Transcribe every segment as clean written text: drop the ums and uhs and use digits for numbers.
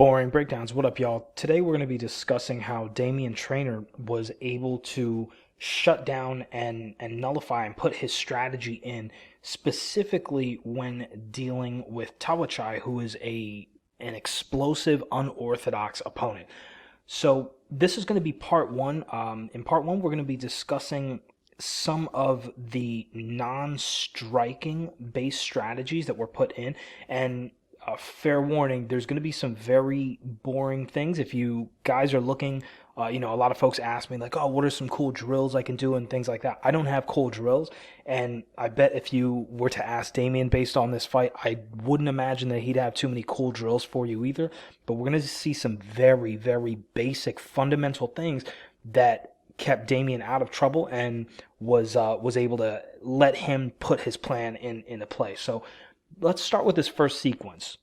Boring Breakdowns. What up, y'all? Today we're going to be discussing how Damian Traynor was able to shut down and nullify and put his strategy in, specifically when dealing with Tawachai, who is an explosive, unorthodox opponent. So this is going to be part one. In part one, we're going to be discussing some of the non-striking based strategies that were put in, and fair warning, there's going to be some very boring things. If you guys are looking, a lot of folks ask me like, oh, what are some cool drills I can do and things like that. I don't have cool drills, and I bet if you were to ask Damian based on this fight, I wouldn't imagine that he'd have too many cool drills for you either. But we're going to see some very, very basic fundamental things that kept Damian out of trouble and was able to let him put his plan into play. So let's start with this first sequence.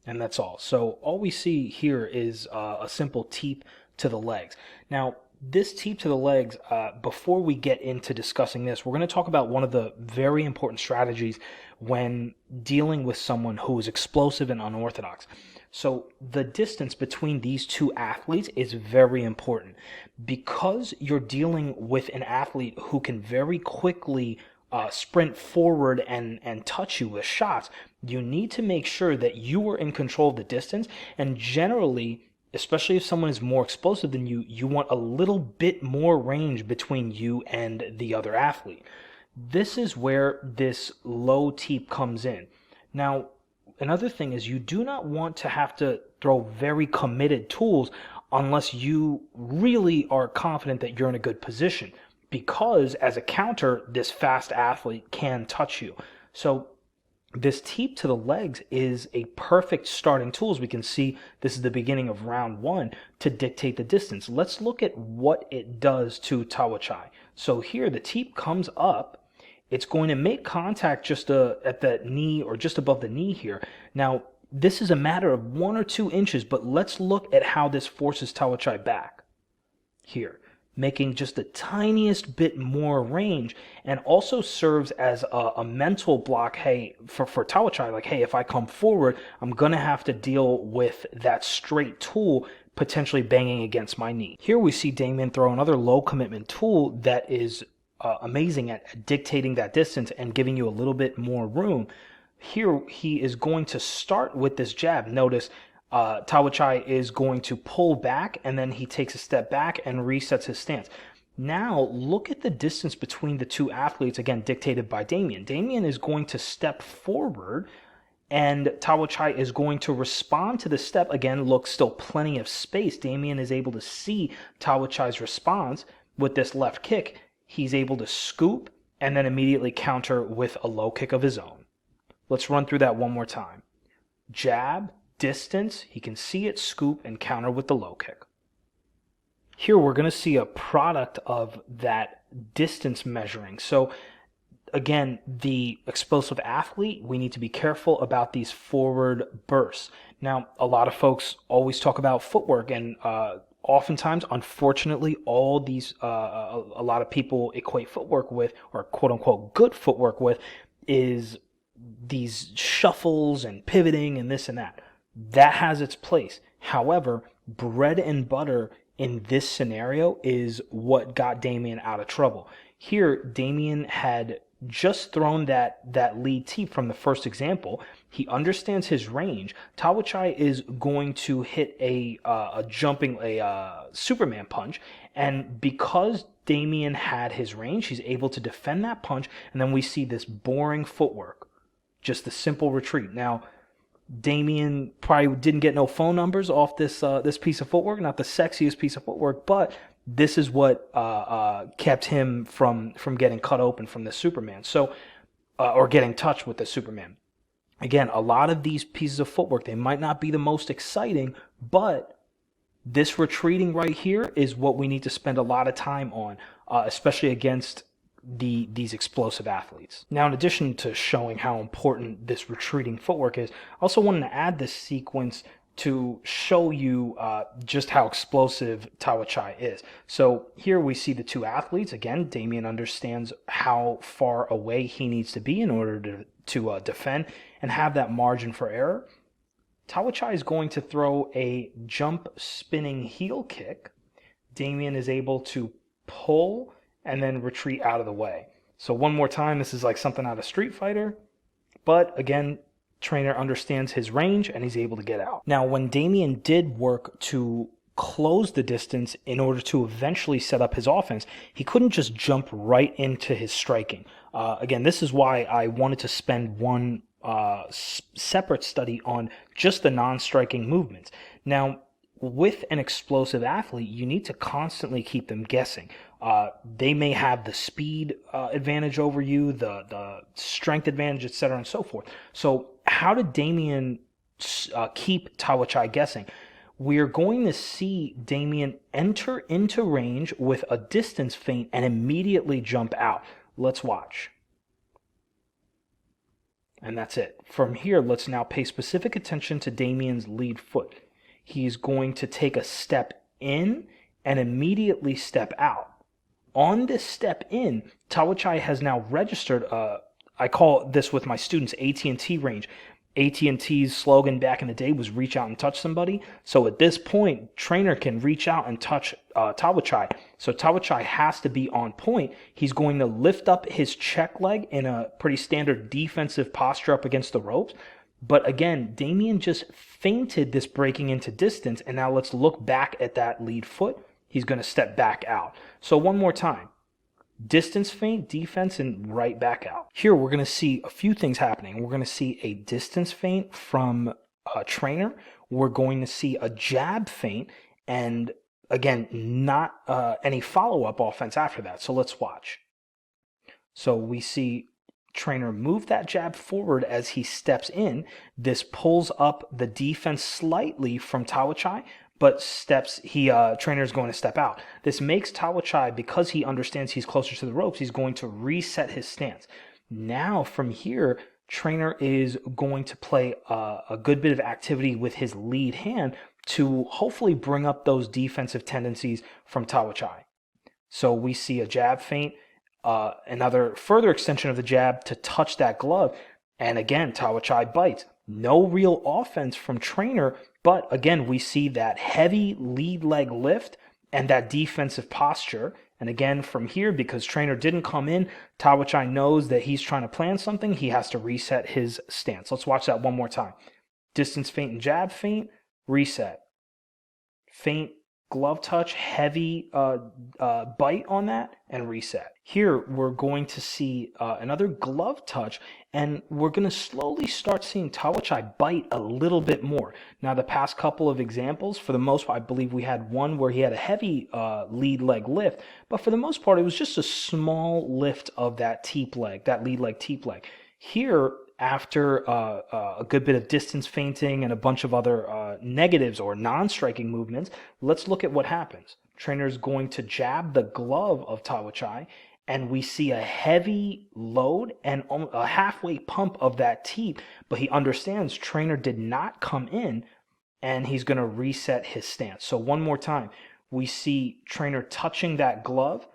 And that's all. So all we see here is a simple teep to the legs. Now, this teep to the legs, before we get into discussing this, we're going to talk about one of the very important strategies when dealing with someone who is explosive and unorthodox. So the distance between these two athletes is very important. Because you're dealing with an athlete who can very quickly sprint forward and touch you with shots, you need to make sure that you are in control of the distance. And generally, especially if someone is more explosive than you, you want a little bit more range between you and the other athlete. This is where this low teep comes in. Now, another thing is you do not want to have to throw very committed tools unless you really are confident that you're in a good position, because as a counter, this fast athlete can touch you. So this teep to the legs is a perfect starting tool. As we can see, this is the beginning of round one to dictate the distance. Let's look at what it does to Tawachai. So here the teep comes up. It's going to make contact just at the knee or just above the knee here. Now, this is a matter of 1 or 2 inches, but let's look at how this forces Tawachai back here, making just the tiniest bit more range, and also serves as a mental block, hey, for Tawachai, like, hey, if I come forward, I'm going to have to deal with that straight tool potentially banging against my knee. Here we see Damian throw another low commitment tool that is amazing at dictating that distance and giving you a little bit more room. Here he is going to start with this jab. Notice Tawachai is going to pull back, and then he takes a step back and resets his stance. Now look at the distance between the two athletes, again dictated by Damian. Damian is going to step forward, and Tawachai is going to respond to the step. Again, look, still plenty of space. Damian is able to see Tawachai's response with this left kick. He's able to scoop and then immediately counter with a low kick of his own. Let's run through that one more time. Jab, distance, he can see it, scoop, and counter with the low kick. Here we're going to see a product of that distance measuring. So again, the explosive athlete, we need to be careful about these forward bursts. Now, a lot of folks always talk about footwork, and oftentimes, unfortunately, all these, a lot of people equate footwork with, or quote unquote good footwork with, is these shuffles and pivoting and this and that. That has its place. However, bread and butter in this scenario is what got Damian out of trouble. Here, Damian had just thrown that lead teep from the first example. He understands his range. Tawachai is going to hit a Superman punch, and because Damian had his range, he's able to defend that punch, and then we see this boring footwork, just the simple retreat. Now, Damian probably didn't get no phone numbers off this piece of footwork, not the sexiest piece of footwork, but this is what kept him from getting cut open from the Superman. So, or getting touched with the Superman. Again, a lot of these pieces of footwork, they might not be the most exciting, but this retreating right here is what we need to spend a lot of time on, especially against these explosive athletes. Now, in addition to showing how important this retreating footwork is, I also wanted to add this sequence to show you just how explosive Tawachai is. So here we see the two athletes. Again, Damian understands how far away he needs to be in order to defend and have that margin for error. Tawachai is going to throw a jump spinning heel kick. Damien is able to pull and then retreat out of the way. So one more time, this is like something out of Street Fighter, but again, trainer understands his range and he's able to get out. Now, when Damien did work to close the distance in order to eventually set up his offense, he couldn't just jump right into his striking. Again, this is why I wanted to spend one separate study on just the non-striking movements. Now, with an explosive athlete, you need to constantly keep them guessing. They may have the speed advantage over you, the strength advantage, etc., and so forth. So, how did Damien keep Tawachai guessing? We're going to see Damien enter into range with a distance feint and immediately jump out. Let's watch. And that's it. From here, let's now pay specific attention to Damien's lead foot. He's going to take a step in and immediately step out. On this step in, Tawachai has now registered, I call this with my students AT&T range. AT&T's slogan back in the day was reach out and touch somebody. So at this point, trainer can reach out and touch Tawachai. So Tawachai has to be on point. He's going to lift up his check leg in a pretty standard defensive posture up against the ropes. But again, Damien just feinted this breaking into distance, and now let's look back at that lead foot. He's going to step back out. So one more time. Distance feint, defense, and right back out. Here we're going to see a few things happening. We're going to see a distance feint from a trainer. We're going to see a jab feint, and again, not any follow-up offense after that. So let's watch. So we see trainer move that jab forward as he steps in. This pulls up the defense slightly from Tawachai, but trainer is going to step out. This makes Tawachai, because he understands he's closer to the ropes, he's going to reset his stance. Now from here, trainer is going to play a good bit of activity with his lead hand to hopefully bring up those defensive tendencies from Tawachai. So we see a jab feint, another further extension of the jab to touch that glove, and again, Tawachai bites. No real offense from trainer, but again, we see that heavy lead leg lift and that defensive posture. And again, from here, because trainer didn't come in, Tawachai knows that he's trying to plan something. He has to reset his stance. Let's watch that one more time. Distance feint and jab feint, reset. Feint, glove touch, heavy bite on that, and reset. Here, we're going to see another glove touch, and we're going to slowly start seeing Tawachai bite a little bit more. Now, the past couple of examples, for the most part, I believe we had one where he had a heavy lead leg lift, but for the most part, it was just a small lift of that teep leg, that lead leg teep leg. Here, after a good bit of distance feinting and a bunch of other negatives or non-striking movements, let's look at what happens. Trainer is going to jab the glove of Tawachai, and we see a heavy load and a halfway pump of that teep, but he understands trainer did not come in, and he's going to reset his stance. So one more time, we see trainer touching that glove.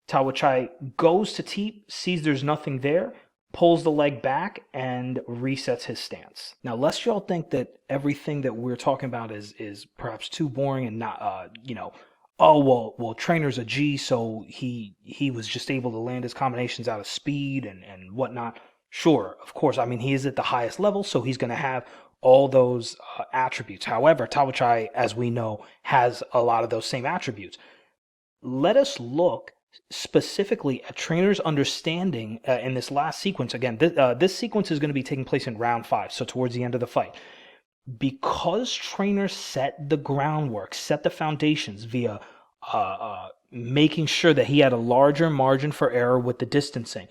Tawachai goes to teep, sees there's nothing there, pulls the leg back, and resets his stance. Now, lest y'all think that everything that we're talking about is perhaps too boring and not, oh, well, trainer's a G, so he was just able to land his combinations out of speed and whatnot. Sure, of course, I mean, he is at the highest level, so he's going to have all those attributes. However, Tawachai, as we know, has a lot of those same attributes. Let us look specifically at trainer's understanding in this last sequence. Again, this sequence is going to be taking place in round 5, so towards the end of the fight. Because trainer set the groundwork, set the foundations via making sure that he had a larger margin for error with the distancing,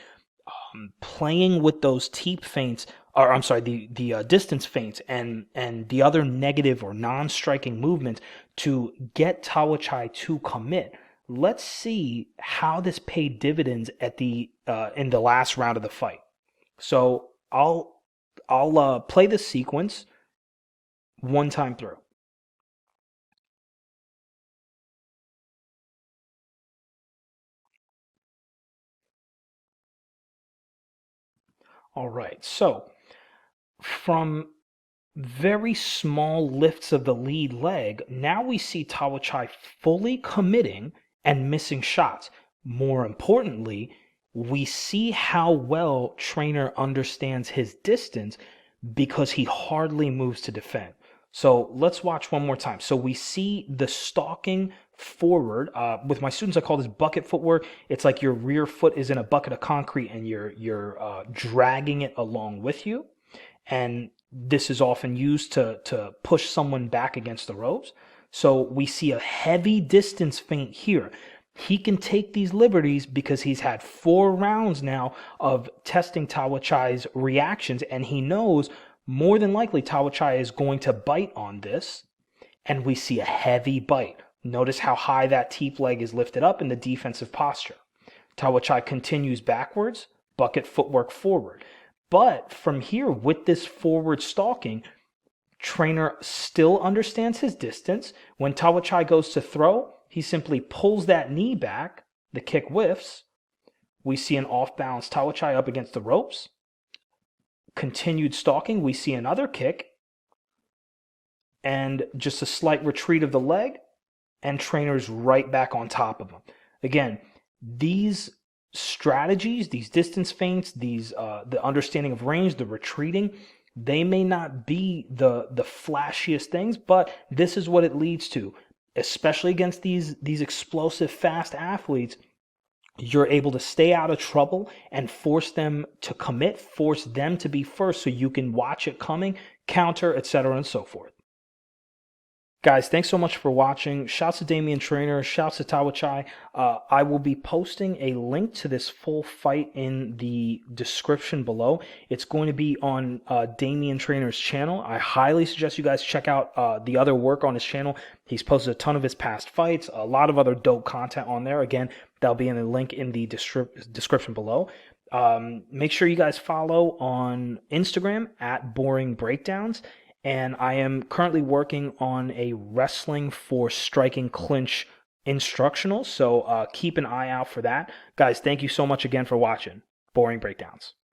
playing with those teep feints, or I'm sorry, the distance feints and the other negative or non-striking movements to get Tawachai to commit. Let's see how this paid dividends at in the last round of the fight. So I'll play this sequence one time through. All right. So from very small lifts of the lead leg, now we see Tawachai fully committing and missing shots. More importantly, we see how well trainer understands his distance because he hardly moves to defend. So let's watch one more time. So we see the stalking forward. With my students, I call this bucket footwork. It's like your rear foot is in a bucket of concrete and you're dragging it along with you. And this is often used to push someone back against the ropes. So we see a heavy distance feint here. He can take these liberties because he's had 4 rounds now of testing Tawachai's reactions, and he knows more than likely Tawachai is going to bite on this, and we see a heavy bite. Notice how high that teep leg is lifted up in the defensive posture. Tawachai continues backwards, bucket footwork forward. But from here, with this forward stalking, trainer still understands his distance. When Tawachai goes to throw, he simply pulls that knee back. The kick whiffs. We see an off-balance Tawachai up against the ropes. Continued stalking, we see another kick. And just a slight retreat of the leg. And trainer's right back on top of him. Again, these strategies, these distance feints, the understanding of range, the retreating, they may not be the flashiest things, but this is what it leads to. Especially against these explosive, fast athletes, you're able to stay out of trouble and force them to commit, force them to be first so you can watch it coming, counter, etc., and so forth. Guys, thanks so much for watching. Shouts to Damian Trainer. Shouts to Tawachai. I will be posting a link to this full fight in the description below. It's going to be on Damian Trainer's channel. I highly suggest you guys check out the other work on his channel. He's posted a ton of his past fights, a lot of other dope content on there. Again, that'll be in the link in the description below. Make sure you guys follow on Instagram at Boring Breakdowns. And I am currently working on a wrestling for striking clinch instructional, so keep an eye out for that. Guys, thank you so much again for watching Boring Breakdowns.